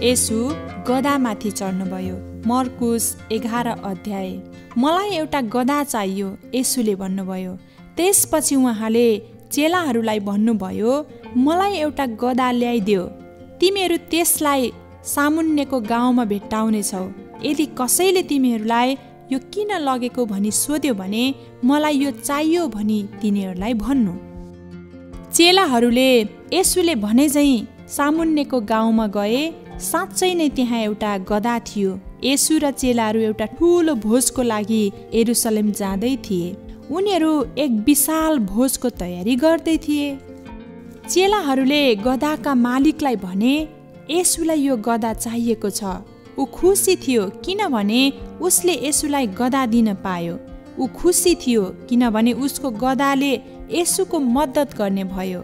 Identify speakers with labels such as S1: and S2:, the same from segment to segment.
S1: येशू गधामाथि चढ्नुभयो। मर्कुस 11 अध्याय। मलाई एउटा गधा चाहियो, येशूले भन्नुभयो। त्यसपछि उहाँले चेलाहरूलाई भन्नुभयो, मलाई एउटा गधा ल्याइदियो। तिमीहरू त्यसलाई सामुन्नेको गाउँमा भेट्टाउनेछौ। यदि कसैले तिमीहरूलाई यो किन लगेको भनी सोध्यो भने मलाई यो चाहियो भनी तिनीहरूलाई भन्नु। चेलाहरूले येशूले भने झैं सामुन्नेको गाउँमा गए। साँच्चै नै त्यहाँ एउटा गधा थियो। येशू र चेलाहरू एउटा ठुलो भोजको लागि यरुशलेम जाँदै थिए। उनीहरू एक विशाल भोजको तयारी गर्दै थिए। चेलाहरूले गधाका मालिकलाई भने, येशूलाई यो गधा चाहिएको छ। ऊ खुसी थियो किनभने उसले येशूलाई गधा दिन पायो। ऊ खुसी थियो किनभने उसको गधाले येशूको मद्दत गर्ने भयो।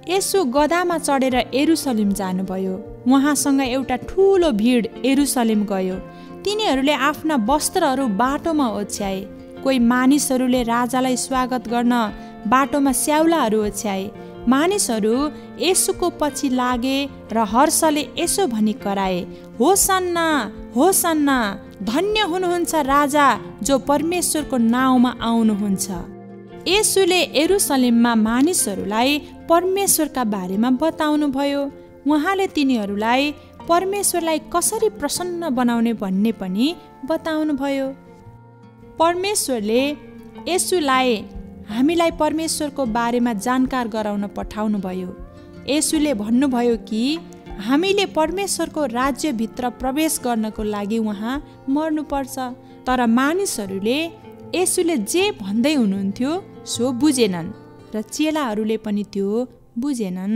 S1: येशू गधामा चढेर यरुशलेम जानुभयो। उहाँसँग एउटा ठुलो भिड यरुशलेम गयो। तिनीहरूले आफ्ना वस्त्रहरू बाटोमा ओछ्याए। कोही मानिसहरूले राजालाई स्वागत गर्न बाटोमा स्याउलाहरू ओछ्याए। मानिसहरू येशूको पछि लागे र हर्षले यसो भनी कराए, होसन्ना होसन्ना, धन्य हुनुहुन्छ राजा जो परमेश्वरको नाउँमा आउनुहुन्छ। येशूले यरुशलेममा मानिसहरूलाई परमेश्वरका बारेमा बताउनु भयो। उहाँले तिनीहरूलाई परमेश्वरलाई कसरी प्रसन्न बनाउने भन्ने पनि बताउनु भयो। परमेश्वरले येशूलाई हामीलाई परमेश्वरको बारेमा जानकार गराउन पठाउनु भयो। येशूले भन्नुभयो कि हामीले परमेश्वरको राज्यभित्र प्रवेश गर्नको लागि उहाँ मर्नुपर्छ। तर मानिसहरूले येशूले जे भन्दै हुनुहुन्थ्यो सो बुझेनन् र चेलाहरूले पनि त्यो बुझेनन्।